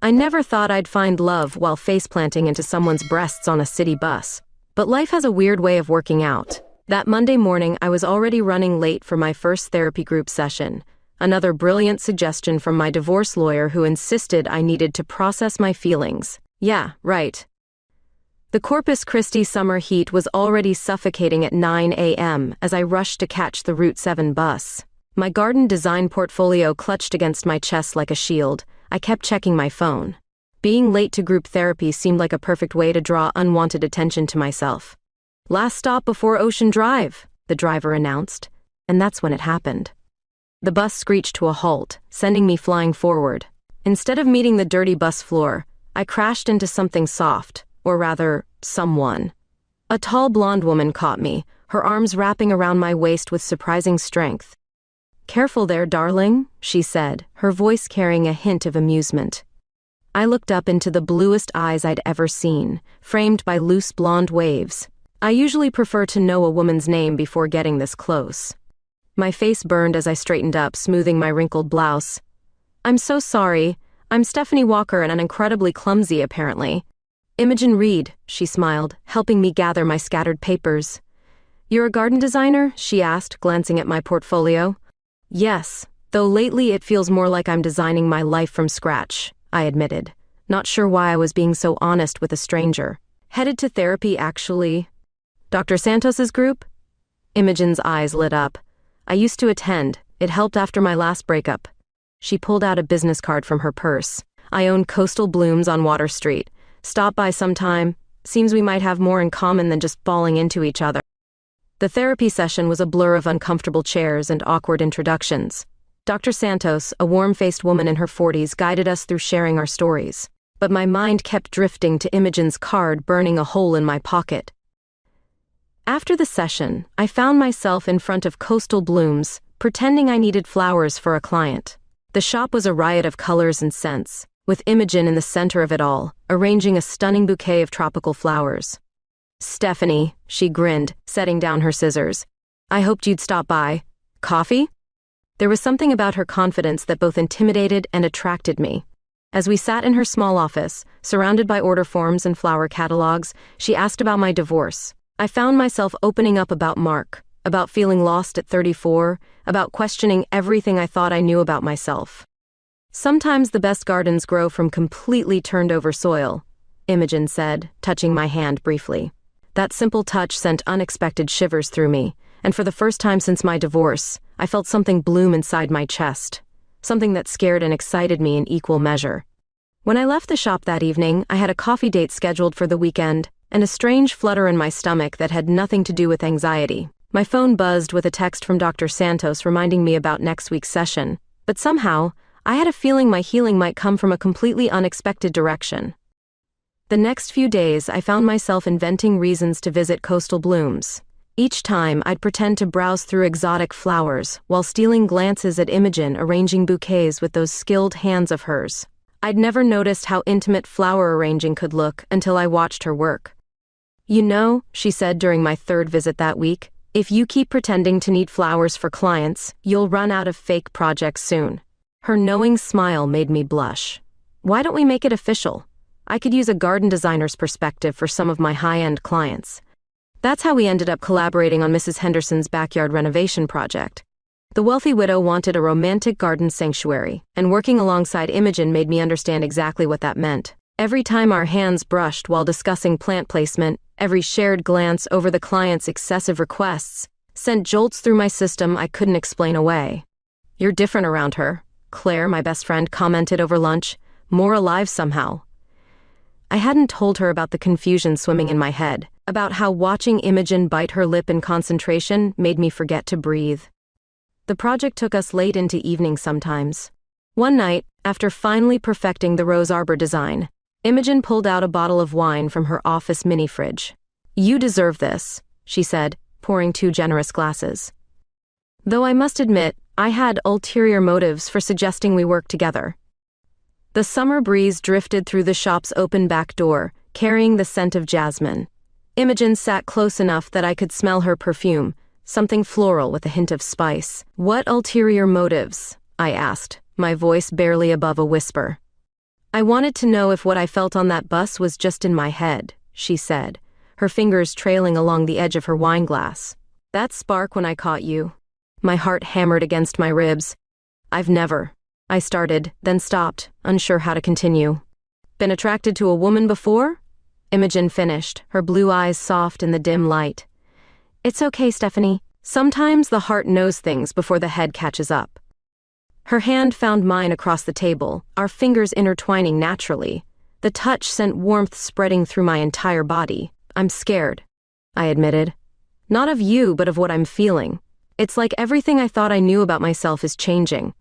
I never thought I'd find love while face-planting into someone's breasts on a city bus. But life has a weird way of working out. That Monday morning, I was already running late for my first therapy group session. Another brilliant suggestion from my divorce lawyer who insisted I needed to process my feelings. Yeah, right. The Corpus Christi summer heat was already suffocating at 9 a.m. as I rushed to catch the Route 7 bus. My garden design portfolio clutched against my chest like a shield. I kept checking my phone. Being late to group therapy seemed like a perfect way to draw unwanted attention to myself. "Last stop before Ocean Drive," the driver announced, and that's when it happened. The bus screeched to a halt, sending me flying forward. Instead of meeting the dirty bus floor, I crashed into something soft, or rather, someone. A tall blonde woman caught me, her arms wrapping around my waist with surprising strength. "Careful there, darling," she said, her voice carrying a hint of amusement. I looked up into the bluest eyes I'd ever seen, framed by loose blonde waves. I usually prefer to know a woman's name before getting this close. My face burned as I straightened up, smoothing my wrinkled blouse. "I'm so sorry. I'm Stephanie Walker and I'm incredibly clumsy, apparently." "Imogen Reed," she smiled, helping me gather my scattered papers. "You're a garden designer?" she asked, glancing at my portfolio. "Yes, though lately it feels more like I'm designing my life from scratch," I admitted, not sure why I was being so honest with a stranger. "Headed to therapy, actually." "Dr. Santos's group?" Imogen's eyes lit up. "I used to attend. It helped after my last breakup." She pulled out a business card from her purse. "I own Coastal Blooms on Water Street. Stop by sometime. Seems we might have more in common than just falling into each other." The therapy session was a blur of uncomfortable chairs and awkward introductions. Dr. Santos, a warm-faced woman in her 40s, guided us through sharing our stories. But my mind kept drifting to Imogen's card, burning a hole in my pocket. After the session, I found myself in front of Coastal Blooms, pretending I needed flowers for a client. The shop was a riot of colors and scents, with Imogen in the center of it all, arranging a stunning bouquet of tropical flowers. "Stephanie," she grinned, setting down her scissors. "I hoped you'd stop by. Coffee?" There was something about her confidence that both intimidated and attracted me. As we sat in her small office, surrounded by order forms and flower catalogs, she asked about my divorce. I found myself opening up about Mark, about feeling lost at 34, about questioning everything I thought I knew about myself. "Sometimes the best gardens grow from completely turned over soil," Imogen said, touching my hand briefly. That simple touch sent unexpected shivers through me, and for the first time since my divorce, I felt something bloom inside my chest, something that scared and excited me in equal measure. When I left the shop that evening, I had a coffee date scheduled for the weekend, and a strange flutter in my stomach that had nothing to do with anxiety. My phone buzzed with a text from Dr. Santos reminding me about next week's session, but somehow, I had a feeling my healing might come from a completely unexpected direction. The next few days, I found myself inventing reasons to visit Coastal Blooms. Each time, I'd pretend to browse through exotic flowers, while stealing glances at Imogen arranging bouquets with those skilled hands of hers. I'd never noticed how intimate flower arranging could look until I watched her work. "You know," she said during my third visit that week, "if you keep pretending to need flowers for clients, you'll run out of fake projects soon." Her knowing smile made me blush. "Why don't we make it official? I could use a garden designer's perspective for some of my high-end clients." That's how we ended up collaborating on Mrs. Henderson's backyard renovation project. The wealthy widow wanted a romantic garden sanctuary, and working alongside Imogen made me understand exactly what that meant. Every time our hands brushed while discussing plant placement, every shared glance over the client's excessive requests sent jolts through my system I couldn't explain away. "You're different around her," Claire, my best friend, commented over lunch, "more alive somehow." I hadn't told her about the confusion swimming in my head, about how watching Imogen bite her lip in concentration made me forget to breathe. The project took us late into evening sometimes. One night, after finally perfecting the rose arbor design, Imogen pulled out a bottle of wine from her office mini-fridge. "You deserve this," she said, pouring 2 generous glasses. Though I must admit, I had ulterior motives for suggesting we work together. The summer breeze drifted through the shop's open back door, carrying the scent of jasmine. Imogen sat close enough that I could smell her perfume, something floral with a hint of spice. "What ulterior motives?" I asked, my voice barely above a whisper. I wanted to know if what I felt on that bus was just in my head, she said, her fingers trailing along the edge of her wine glass. That spark when I caught you. My heart hammered against my ribs. I've never. I started, then stopped, unsure how to continue. Been attracted to a woman before? Imogen finished, her blue eyes soft in the dim light. It's okay, Stephanie. Sometimes the heart knows things before the head catches up. Her hand found mine across the table, our fingers intertwining naturally. The touch sent warmth spreading through my entire body. I'm scared, I admitted. Not of you, but of what I'm feeling. It's like everything I thought I knew about myself is changing.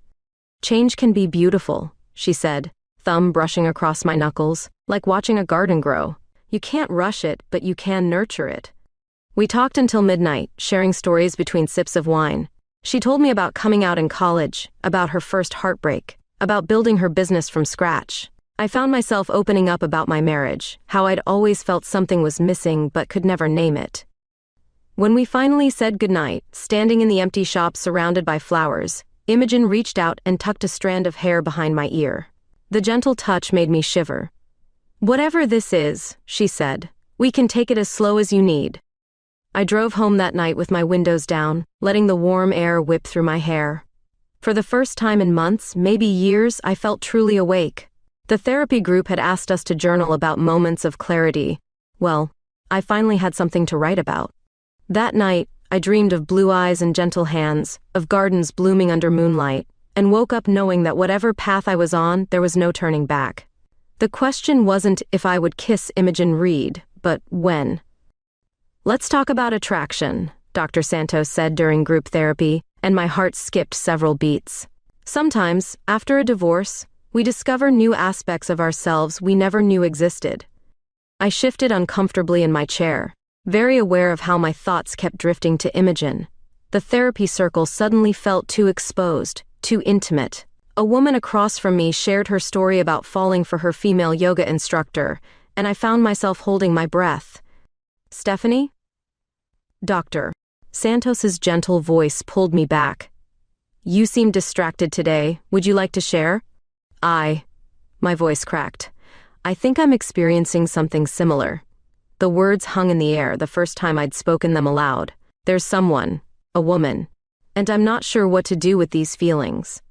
Change can be beautiful, she said, thumb brushing across my knuckles, like watching a garden grow. You can't rush it, but you can nurture it. We talked until midnight, sharing stories between sips of wine. She told me about coming out in college, about her first heartbreak, about building her business from scratch. I found myself opening up about my marriage, how I'd always felt something was missing but could never name it. When we finally said goodnight, standing in the empty shop surrounded by flowers, Imogen reached out and tucked a strand of hair behind my ear. The gentle touch made me shiver. Whatever this is, she said, we can take it as slow as you need. I drove home that night with my windows down, letting the warm air whip through my hair. For the first time in months, maybe years, I felt truly awake. The therapy group had asked us to journal about moments of clarity. Well, I finally had something to write about. That night, I dreamed of blue eyes and gentle hands, of gardens blooming under moonlight, and woke up knowing that whatever path I was on, there was no turning back. The question wasn't if I would kiss Imogen Reed, but when. Let's talk about attraction, Dr. Santos said during group therapy, and my heart skipped several beats. Sometimes, after a divorce, we discover new aspects of ourselves we never knew existed. I shifted uncomfortably in my chair, very aware of how my thoughts kept drifting to Imogen. The therapy circle suddenly felt too exposed, too intimate. A woman across from me shared her story about falling for her female yoga instructor, and I found myself holding my breath. Stephanie? Doctor. Santos's gentle voice pulled me back. You seem distracted today. Would you like to share? My voice cracked. I think I'm experiencing something similar. The words hung in the air the first time I'd spoken them aloud. There's someone, a woman, and I'm not sure what to do with these feelings.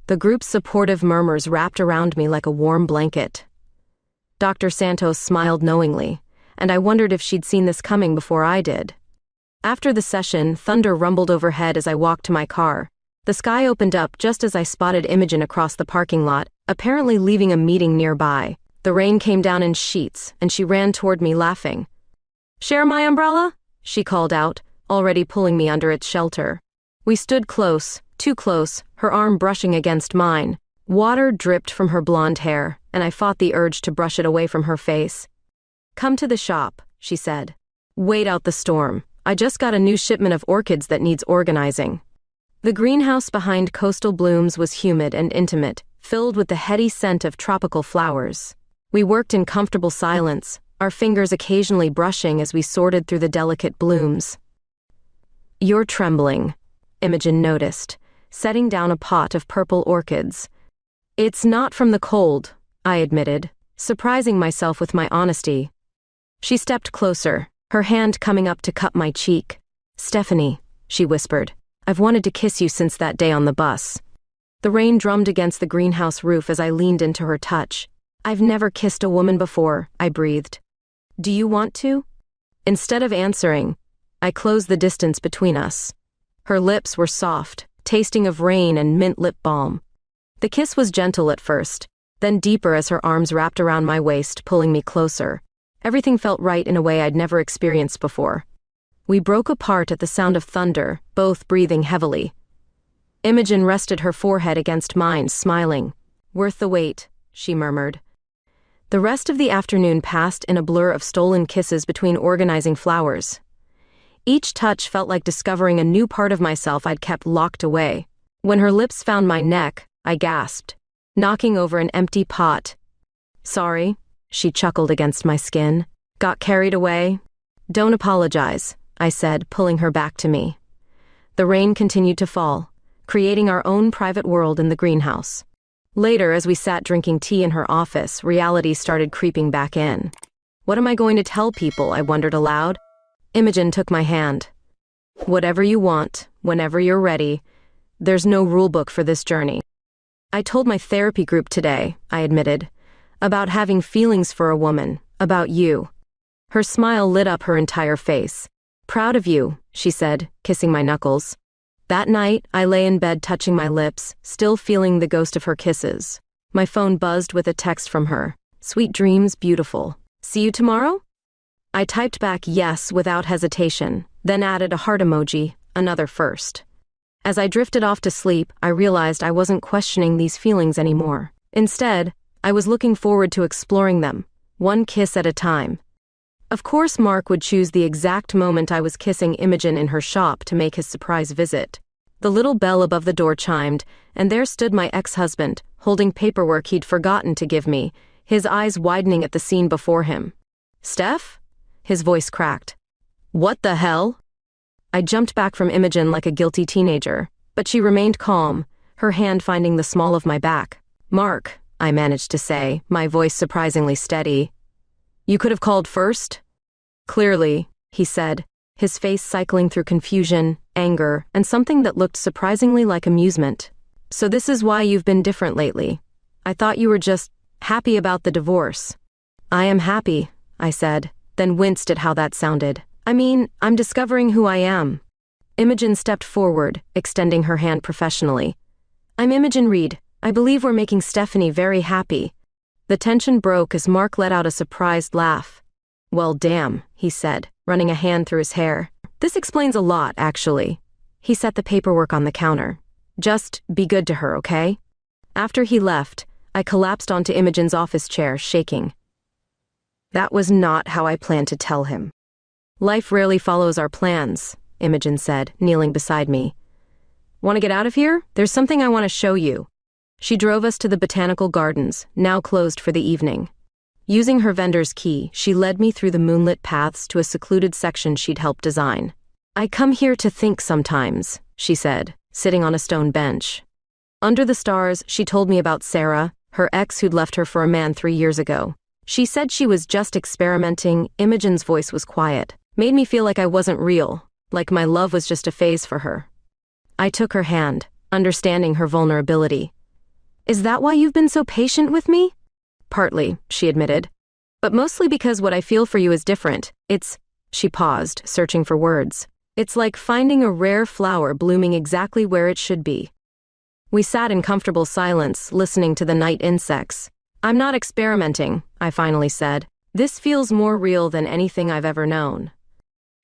The group's supportive murmurs wrapped around me like a warm blanket. Dr. Santos smiled knowingly, and I wondered if she'd seen this coming before I did. After the session, thunder rumbled overhead as I walked to my car. The sky opened up just as I spotted Imogen across the parking lot, apparently leaving a meeting nearby. The rain came down in sheets, and she ran toward me laughing. Share my umbrella? She called out, already pulling me under its shelter. We stood close, too close, her arm brushing against mine. Water dripped from her blonde hair, and I fought the urge to brush it away from her face. Come to the shop, she said. Wait out the storm. I just got a new shipment of orchids that needs organizing. The greenhouse behind Coastal Blooms was humid and intimate, filled with the heady scent of tropical flowers. We worked in comfortable silence, our fingers occasionally brushing as we sorted through the delicate blooms. You're trembling, Imogen noticed, setting down a pot of purple orchids. It's not from the cold, I admitted, surprising myself with my honesty. She stepped closer, her hand coming up to cup my cheek. Stephanie, she whispered, I've wanted to kiss you since that day on the bus. The rain drummed against the greenhouse roof as I leaned into her touch. I've never kissed a woman before, I breathed. Do you want to? Instead of answering, I closed the distance between us. Her lips were soft, tasting of rain and mint lip balm. The kiss was gentle at first, then deeper as her arms wrapped around my waist, pulling me closer. Everything felt right in a way I'd never experienced before. We broke apart at the sound of thunder, both breathing heavily. Imogen rested her forehead against mine, smiling. Worth the wait, she murmured. The rest of the afternoon passed in a blur of stolen kisses between organizing flowers. Each touch felt like discovering a new part of myself I'd kept locked away. When her lips found my neck, I gasped, knocking over an empty pot. Sorry, she chuckled against my skin. Got carried away? Don't apologize, I said, pulling her back to me. The rain continued to fall, creating our own private world in the greenhouse. Later, as we sat drinking tea in her office, reality started creeping back in. What am I going to tell people? I wondered aloud. Imogen took my hand. Whatever you want, whenever you're ready. There's no rulebook for this journey. I told my therapy group today, I admitted, about having feelings for a woman, about you. Her smile lit up her entire face. Proud of you, she said, kissing my knuckles. That night, I lay in bed touching my lips, still feeling the ghost of her kisses. My phone buzzed with a text from her. Sweet dreams, beautiful. See you tomorrow? I typed back yes without hesitation, then added a heart emoji, another first. As I drifted off to sleep, I realized I wasn't questioning these feelings anymore. Instead, I was looking forward to exploring them, one kiss at a time. Of course, Mark would choose the exact moment I was kissing Imogen in her shop to make his surprise visit. The little bell above the door chimed, and there stood my ex-husband, holding paperwork he'd forgotten to give me, his eyes widening at the scene before him. Steph? His voice cracked. What the hell? I jumped back from Imogen like a guilty teenager, but she remained calm, her hand finding the small of my back. Mark, I managed to say, my voice surprisingly steady. You could have called first? Clearly, he said, his face cycling through confusion, anger, and something that looked surprisingly like amusement. So this is why you've been different lately. I thought you were just happy about the divorce. I am happy, I said, then winced at how that sounded. I mean, I'm discovering who I am. Imogen stepped forward, extending her hand professionally. I'm Imogen Reed. I believe we're making Stephanie very happy. The tension broke as Mark let out a surprised laugh. Well, damn, he said, running a hand through his hair. This explains a lot, actually. He set the paperwork on the counter. Just be good to her, okay? After he left, I collapsed onto Imogen's office chair, shaking. That was not how I planned to tell him. Life rarely follows our plans, Imogen said, kneeling beside me. Want to get out of here? There's something I want to show you. She drove us to the botanical gardens, now closed for the evening. Using her vendor's key, she led me through the moonlit paths to a secluded section she'd helped design. I come here to think sometimes, she said, sitting on a stone bench. Under the stars, she told me about Sarah, her ex who'd left her for a man 3 years ago. She said she was just experimenting. Imogen's voice was quiet. Made me feel like I wasn't real, like my love was just a phase for her. I took her hand, understanding her vulnerability. Is that why you've been so patient with me? Partly, she admitted. But mostly because what I feel for you is different. She paused, searching for words. It's like finding a rare flower blooming exactly where it should be. We sat in comfortable silence, listening to the night insects. I'm not experimenting, I finally said. This feels more real than anything I've ever known.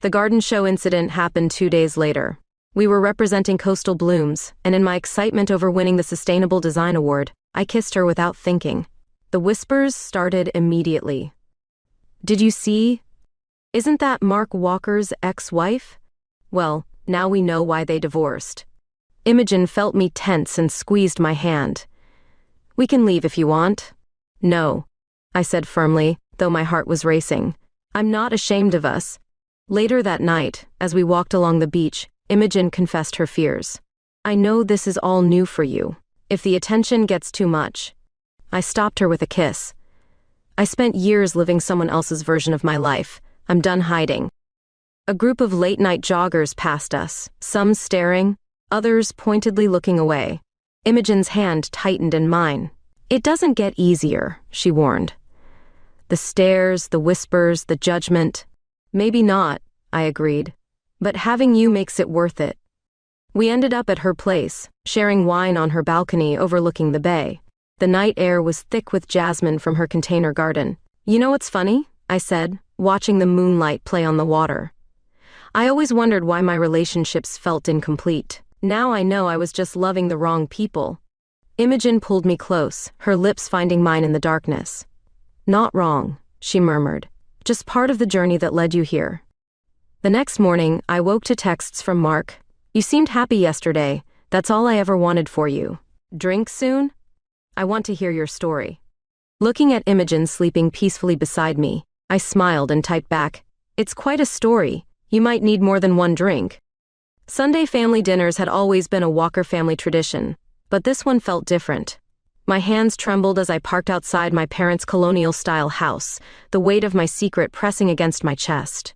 The garden show incident happened 2 days later. We were representing coastal blooms, and in my excitement over winning the Sustainable Design Award, I kissed her without thinking. The whispers started immediately. Did you see? Isn't that Mark Walker's ex-wife? Well, now we know why they divorced. Imogen felt me tense and squeezed my hand. We can leave if you want. No, I said firmly, though my heart was racing. I'm not ashamed of us. Later that night, as we walked along the beach, Imogen confessed her fears. I know this is all new for you. If the attention gets too much. I stopped her with a kiss. I spent years living someone else's version of my life. I'm done hiding. A group of late-night joggers passed us, some staring, others pointedly looking away. Imogen's hand tightened in mine. It doesn't get easier, she warned. The stares, the whispers, the judgment. Maybe not, I agreed. But having you makes it worth it. We ended up at her place, sharing wine on her balcony overlooking the bay. The night air was thick with jasmine from her container garden. You know what's funny? I said, watching the moonlight play on the water. I always wondered why my relationships felt incomplete. Now I know I was just loving the wrong people. Imogen pulled me close, her lips finding mine in the darkness. Not wrong, she murmured. Just part of the journey that led you here. The next morning, I woke to texts from Mark. You seemed happy yesterday. That's all I ever wanted for you. Drink soon? I want to hear your story. Looking at Imogen sleeping peacefully beside me, I smiled and typed back, It's quite a story. You might need more than one drink. Sunday family dinners had always been a Walker family tradition, but this one felt different. My hands trembled as I parked outside my parents' colonial-style house, the weight of my secret pressing against my chest.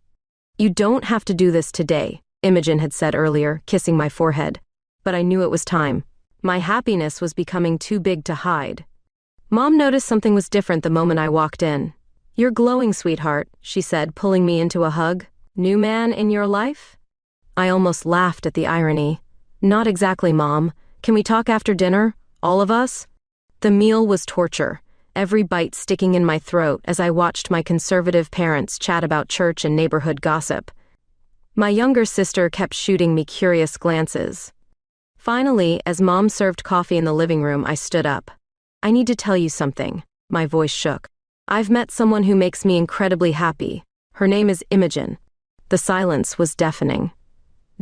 "You don't have to do this today," Imogen had said earlier, kissing my forehead. But I knew it was time. My happiness was becoming too big to hide. Mom noticed something was different the moment I walked in. "You're glowing, sweetheart," she said, pulling me into a hug. "New man in your life?" I almost laughed at the irony. "Not exactly, Mom. Can we talk after dinner? All of us?" The meal was torture, every bite sticking in my throat as I watched my conservative parents chat about church and neighborhood gossip. My younger sister kept shooting me curious glances. Finally, as Mom served coffee in the living room, I stood up. "I need to tell you something." My voice shook. "I've met someone who makes me incredibly happy. Her name is Imogen." The silence was deafening.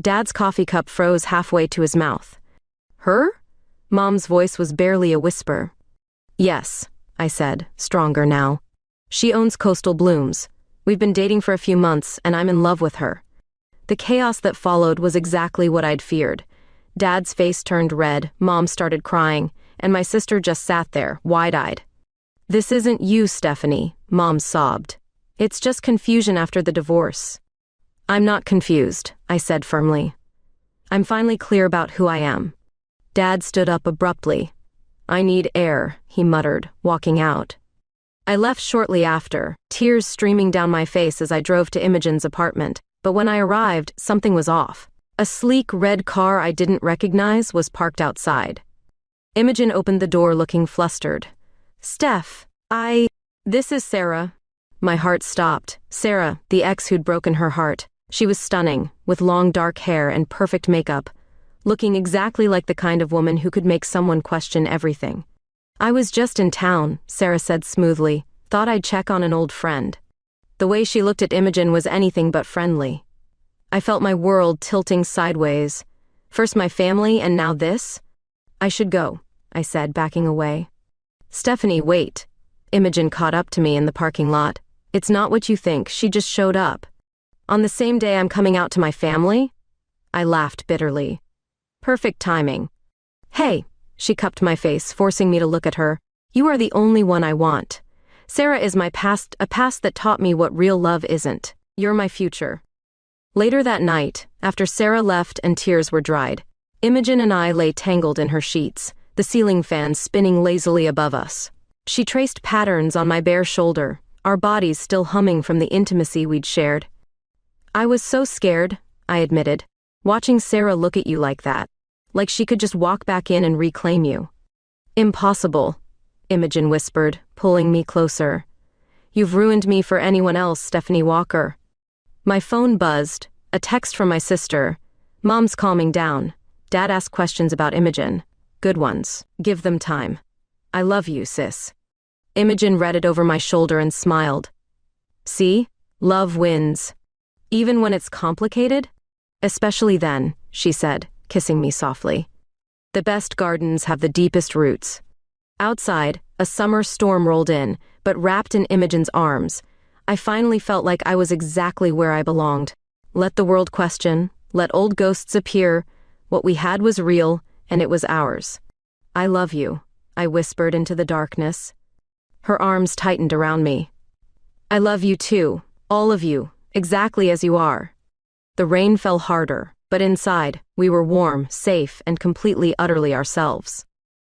Dad's coffee cup froze halfway to his mouth. "Her?" Mom's voice was barely a whisper. "Yes," I said, stronger now. "She owns Coastal Blooms. We've been dating for a few months, and I'm in love with her." The chaos that followed was exactly what I'd feared. Dad's face turned red, Mom started crying, and my sister just sat there, wide-eyed. "This isn't you, Stephanie," Mom sobbed. "It's just confusion after the divorce." "I'm not confused," I said firmly. "I'm finally clear about who I am." Dad stood up abruptly. "I need air," he muttered, walking out. I left shortly after, tears streaming down my face as I drove to Imogen's apartment, but when I arrived, something was off. A sleek red car I didn't recognize was parked outside. Imogen opened the door looking flustered. "Steph, This is Sarah." My heart stopped. Sarah, the ex who'd broken her heart. She was stunning, with long dark hair and perfect makeup, looking exactly like the kind of woman who could make someone question everything. "I was just in town," Sarah said smoothly. "Thought I'd check on an old friend." The way she looked at Imogen was anything but friendly. I felt my world tilting sideways. First my family, and now this? "I should go," I said, backing away. "Stephanie, wait." Imogen caught up to me in the parking lot. "It's not what you think, she just showed up." "On the same day I'm coming out to my family?" I laughed bitterly. Perfect timing. "Hey," she cupped my face, forcing me to look at her. "You are the only one I want. Sarah is my past, a past that taught me what real love isn't. You're my future." Later that night, after Sarah left and tears were dried, Imogen and I lay tangled in her sheets, the ceiling fan spinning lazily above us. She traced patterns on my bare shoulder, our bodies still humming from the intimacy we'd shared. "I was so scared," I admitted, "watching Sarah look at you like that. Like she could just walk back in and reclaim you." "Impossible," Imogen whispered, pulling me closer. "You've ruined me for anyone else, Stephanie Walker." My phone buzzed, a text from my sister. "Mom's calming down. Dad asked questions about Imogen. Good ones. Give them time. I love you, sis." Imogen read it over my shoulder and smiled. "See? Love wins. Even when it's complicated? Especially then," she said, kissing me softly. "The best gardens have the deepest roots." Outside, a summer storm rolled in, but wrapped in Imogen's arms, I finally felt like I was exactly where I belonged. Let the world question, let old ghosts appear, what we had was real, and it was ours. "I love you," I whispered into the darkness. Her arms tightened around me. "I love you too, all of you, exactly as you are." The rain fell harder, but inside, we were warm, safe, and completely utterly ourselves.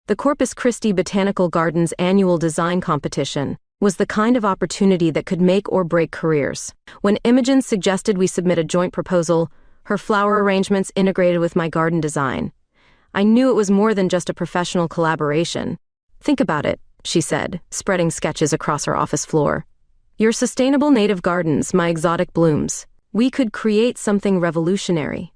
The Corpus Christi Botanical Gardens annual design competition was the kind of opportunity that could make or break careers. When Imogen suggested we submit a joint proposal, her flower arrangements integrated with my garden design, I knew it was more than just a professional collaboration. "Think about it," she said, spreading sketches across her office floor. "Your sustainable native gardens, my exotic blooms. We could create something revolutionary."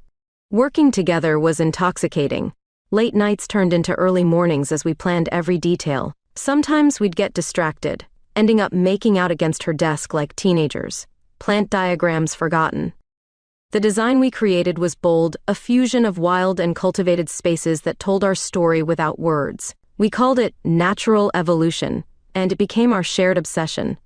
Working together was intoxicating. Late nights turned into early mornings as we planned every detail. Sometimes we'd get distracted, ending up making out against her desk like teenagers, plant diagrams forgotten. The design we created was bold, a fusion of wild and cultivated spaces that told our story without words. We called it natural evolution, and it became our shared obsession.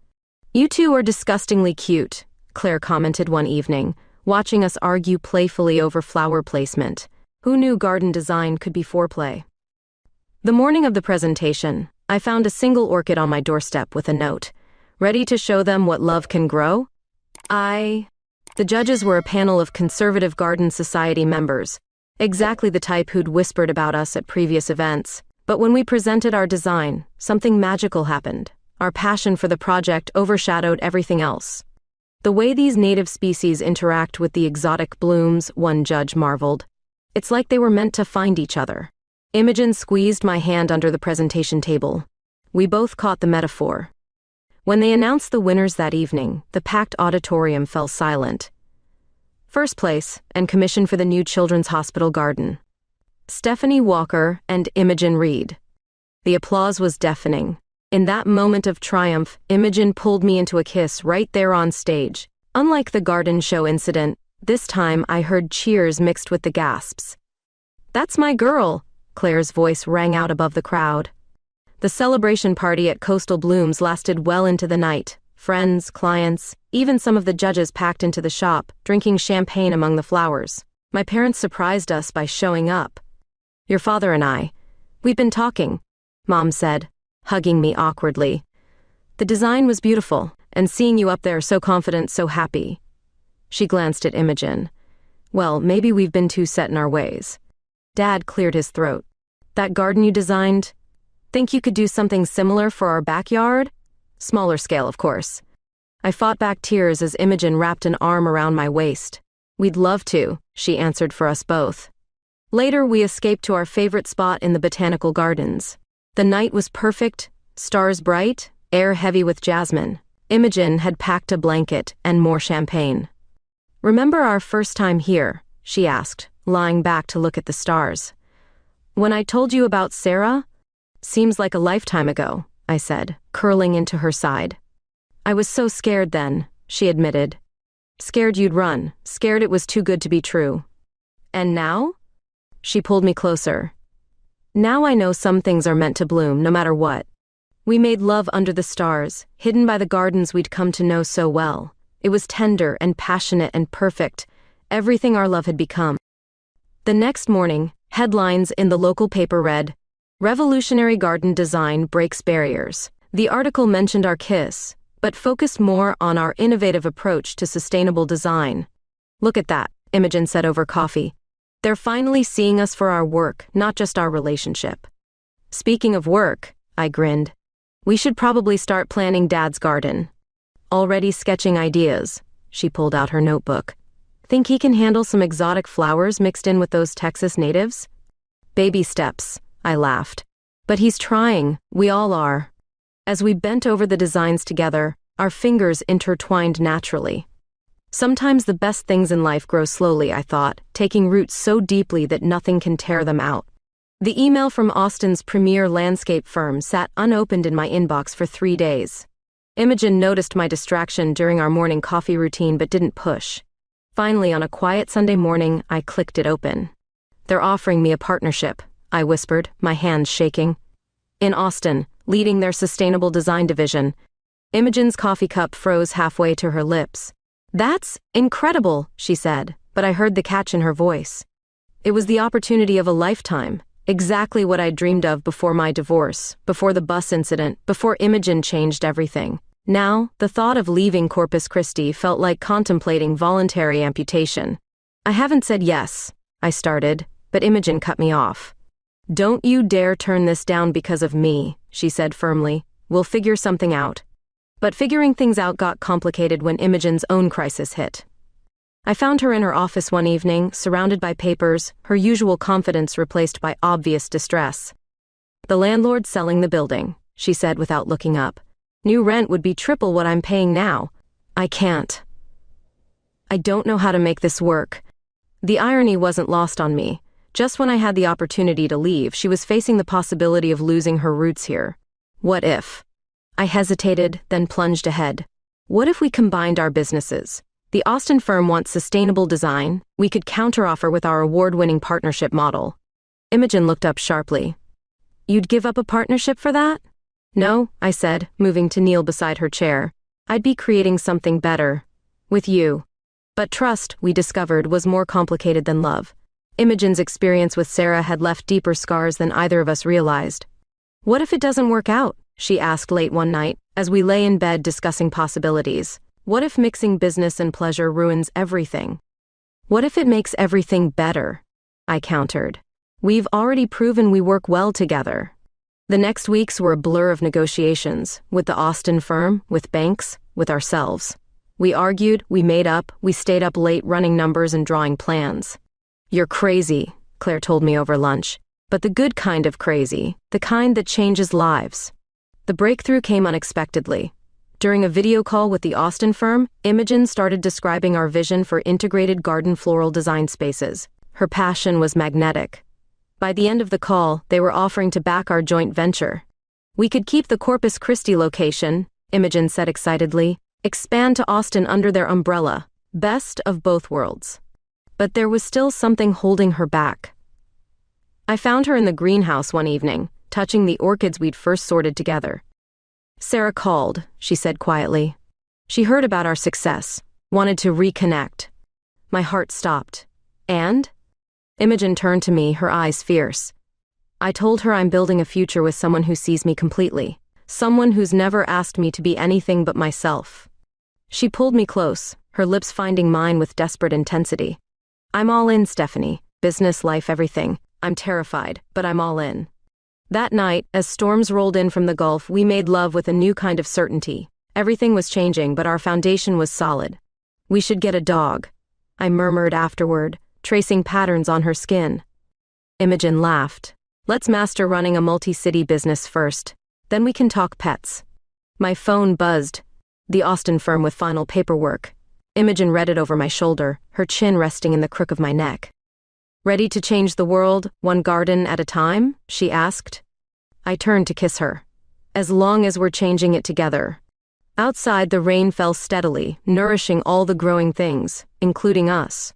"You two are disgustingly cute," Claire commented one evening, watching us argue playfully over flower placement. Who knew garden design could be foreplay? The morning of the presentation, I found a single orchid on my doorstep with a note. Ready to show them what love can grow? The judges were a panel of conservative Garden Society members, exactly the type who'd whispered about us at previous events. But when we presented our design, something magical happened. Our passion for the project overshadowed everything else. The way these native species interact with the exotic blooms, one judge marveled. It's like they were meant to find each other. Imogen squeezed my hand under the presentation table. We both caught the metaphor. When they announced the winners that evening, the packed auditorium fell silent. First place, and commission for the new Children's Hospital garden. Stephanie Walker and Imogen Reed. The applause was deafening. In that moment of triumph, Imogen pulled me into a kiss right there on stage. Unlike the garden show incident, this time I heard cheers mixed with the gasps. "That's my girl," Claire's voice rang out above the crowd. The celebration party at Coastal Blooms lasted well into the night. Friends, clients, even some of the judges packed into the shop, drinking champagne among the flowers. My parents surprised us by showing up. "Your father and we've been talking," Mom said, hugging me awkwardly. "The design was beautiful, and seeing you up there so confident, so happy." She glanced at Imogen. "Well, maybe we've been too set in our ways." Dad cleared his throat. "That garden you designed? Think you could do something similar for our backyard? Smaller scale, of course." I fought back tears as Imogen wrapped an arm around my waist. "We'd love to," she answered for us both. Later, we escaped to our favorite spot in the botanical gardens. The night was perfect, stars bright, air heavy with jasmine. Imogen had packed a blanket and more champagne. "Remember our first time here?" she asked, lying back to look at the stars. "When I told you about Sarah? Seems like a lifetime ago," I said, curling into her side. "I was so scared then," she admitted. "Scared you'd run, scared it was too good to be true." "And now?" She pulled me closer. "Now I know some things are meant to bloom, no matter what." We made love under the stars, hidden by the gardens we'd come to know so well. It was tender and passionate and perfect, everything our love had become. The next morning, headlines in the local paper read, "Revolutionary Garden Design Breaks Barriers." The article mentioned our kiss, but focused more on our innovative approach to sustainable design. "Look at that," Imogen said over coffee. "They're finally seeing us for our work, not just our relationship." "Speaking of work," I grinned, "we should probably start planning Dad's garden." "Already sketching ideas." She pulled out her notebook. "Think he can handle some exotic flowers mixed in with those Texas natives?" "Baby steps," I laughed. "But he's trying, we all are." As we bent over the designs together, our fingers intertwined naturally. Sometimes the best things in life grow slowly, I thought, taking roots so deeply that nothing can tear them out. The email from Austin's premier landscape firm sat unopened in my inbox for 3 days. Imogen noticed my distraction during our morning coffee routine but didn't push. Finally, on a quiet Sunday morning, I clicked it open. "They're offering me a partnership," I whispered, my hands shaking. "In Austin, leading their sustainable design division." Imogen's coffee cup froze halfway to her lips. "That's incredible," she said, but I heard the catch in her voice. It was the opportunity of a lifetime, exactly what I'd dreamed of before my divorce, before the bus incident, before Imogen changed everything. Now, the thought of leaving Corpus Christi felt like contemplating voluntary amputation. "I haven't said yes," I started, but Imogen cut me off. "Don't you dare turn this down because of me," she said firmly. "We'll figure something out." But figuring things out got complicated when Imogen's own crisis hit. I found her in her office one evening, surrounded by papers, her usual confidence replaced by obvious distress. "The landlord's selling the building," she said without looking up. "New rent would be triple what I'm paying now. I can't. I don't know how to make this work." The irony wasn't lost on me. Just when I had the opportunity to leave, she was facing the possibility of losing her roots here. What if? I hesitated, then plunged ahead. What if we combined our businesses? The Austin firm wants sustainable design. We could counteroffer with our award-winning partnership model. Imogen looked up sharply. "You'd give up a partnership for that?" "No," I said, moving to kneel beside her chair. "I'd be creating something better. With you." But trust, we discovered, was more complicated than love. Imogen's experience with Sarah had left deeper scars than either of us realized. "What if it doesn't work out?" she asked late one night, as we lay in bed discussing possibilities. "What if mixing business and pleasure ruins everything? What if it makes everything better?" I countered. "We've already proven we work well together." The next weeks were a blur of negotiations, with the Austin firm, with banks, with ourselves. We argued, we made up, we stayed up late running numbers and drawing plans. "You're crazy," Claire told me over lunch, but the good kind of crazy, the kind that changes lives. The breakthrough came unexpectedly. During a video call with the Austin firm, Imogen started describing our vision for integrated garden floral design spaces. Her passion was magnetic. By the end of the call, they were offering to back our joint venture. "We could keep the Corpus Christi location," Imogen said excitedly, "expand to Austin under their umbrella. Best of both worlds." But there was still something holding her back. I found her in the greenhouse one evening, touching the orchids we'd first sorted together. "Sarah called," she said quietly. "She heard about our success, wanted to reconnect." My heart stopped. "And?" Imogen turned to me, her eyes fierce. "I told her I'm building a future with someone who sees me completely, someone who's never asked me to be anything but myself." She pulled me close, her lips finding mine with desperate intensity. "I'm all in, Stephanie. Business, life, everything. I'm terrified, but I'm all in." That night, as storms rolled in from the Gulf, we made love with a new kind of certainty. Everything was changing, but our foundation was solid. "We should get a dog," I murmured afterward, tracing patterns on her skin. Imogen laughed. "Let's master running a multi-city business first. Then we can talk pets." My phone buzzed. The Austin firm with final paperwork. Imogen read it over my shoulder, her chin resting in the crook of my neck. "Ready to change the world, one garden at a time?" she asked. I turned to kiss her. "As long as we're changing it together." Outside, the rain fell steadily, nourishing all the growing things, including us.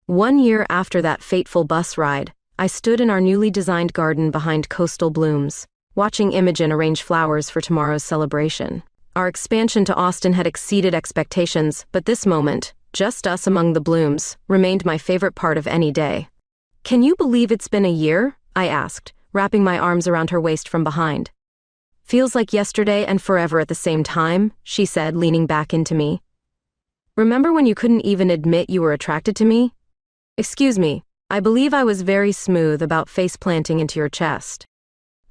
1 year after that fateful bus ride, I stood in our newly designed garden behind coastal blooms, watching Imogen arrange flowers for tomorrow's celebration. Our expansion to Austin had exceeded expectations, but this moment, just us among the blooms, remained my favorite part of any day. "Can you believe it's been a year?" I asked, wrapping my arms around her waist from behind. "Feels like yesterday and forever at the same time," she said, leaning back into me. "Remember when you couldn't even admit you were attracted to me?" "Excuse me, I believe I was very smooth about face planting into your chest."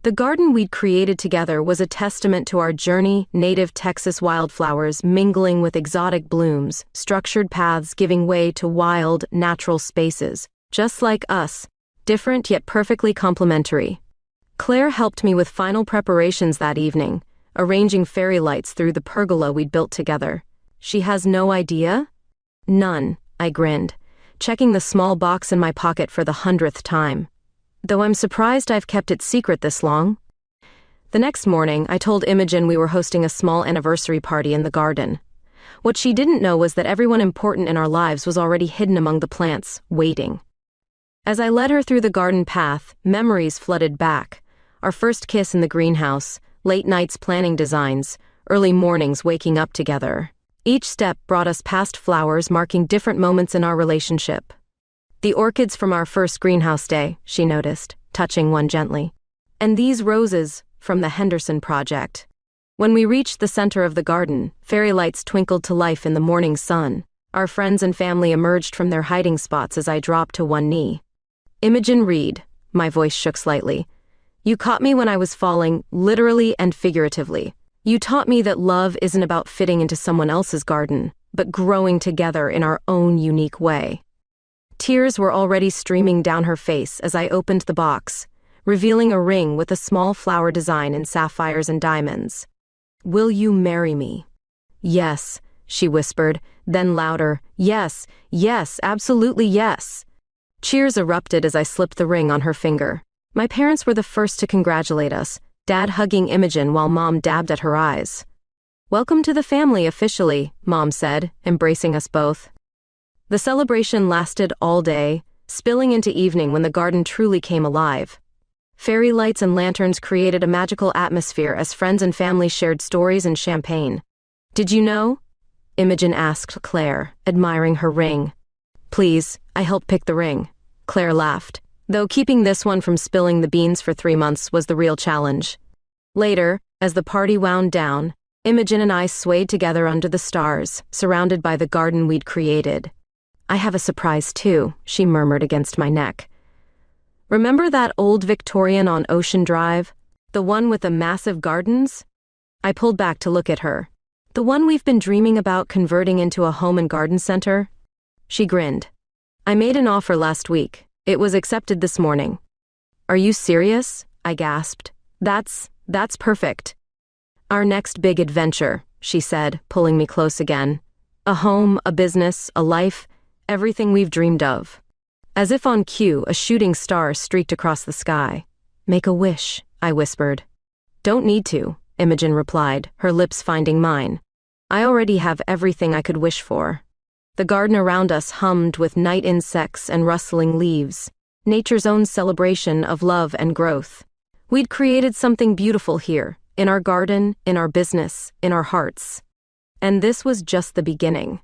The garden we'd created together was a testament to our journey, native Texas wildflowers mingling with exotic blooms, structured paths giving way to wild, natural spaces, just like us, different yet perfectly complementary. Claire helped me with final preparations that evening, arranging fairy lights through the pergola we'd built together. "She has no idea?" "None," I grinned, checking the small box in my pocket for the 100th time. Though I'm surprised I've kept it secret this long. The next morning, I told Imogen we were hosting a small anniversary party in the garden. What she didn't know was that everyone important in our lives was already hidden among the plants, waiting. As I led her through the garden path, memories flooded back. Our first kiss in the greenhouse, late nights planning designs, early mornings waking up together. Each step brought us past flowers marking different moments in our relationship. "The orchids from our first greenhouse day," she noticed, touching one gently. "And these roses from the Henderson project." When we reached the center of the garden, fairy lights twinkled to life in the morning sun. Our friends and family emerged from their hiding spots as I dropped to one knee. "Imogen Reed," my voice shook slightly. "You caught me when I was falling, literally and figuratively. You taught me that love isn't about fitting into someone else's garden, but growing together in our own unique way." Tears were already streaming down her face as I opened the box, revealing a ring with a small flower design in sapphires and diamonds. "Will you marry me?" "Yes," she whispered, then louder, "Yes, yes, absolutely yes." Cheers erupted as I slipped the ring on her finger. My parents were the first to congratulate us, Dad hugging Imogen while Mom dabbed at her eyes. "Welcome to the family officially," Mom said, embracing us both. The celebration lasted all day, spilling into evening when the garden truly came alive. Fairy lights and lanterns created a magical atmosphere as friends and family shared stories and champagne. "Did you know?" Imogen asked Claire, admiring her ring. "Please, I helped pick the ring." Claire laughed, though keeping this one from spilling the beans for 3 months was the real challenge. Later, as the party wound down, Imogen and I swayed together under the stars, surrounded by the garden we'd created. "I have a surprise too," she murmured against my neck. "Remember that old Victorian on Ocean Drive? The one with the massive gardens?" I pulled back to look at her. "The one we've been dreaming about converting into a home and garden center?" She grinned. "I made an offer last week. It was accepted this morning." "Are you serious?" I gasped. That's perfect." "Our next big adventure," she said, pulling me close again. "A home, a business, a life, everything we've dreamed of." As if on cue, a shooting star streaked across the sky. "Make a wish," I whispered. "Don't need to," Imogen replied, her lips finding mine. "I already have everything I could wish for." The garden around us hummed with night insects and rustling leaves, nature's own celebration of love and growth. We'd created something beautiful here, in our garden, in our business, in our hearts. And this was just the beginning.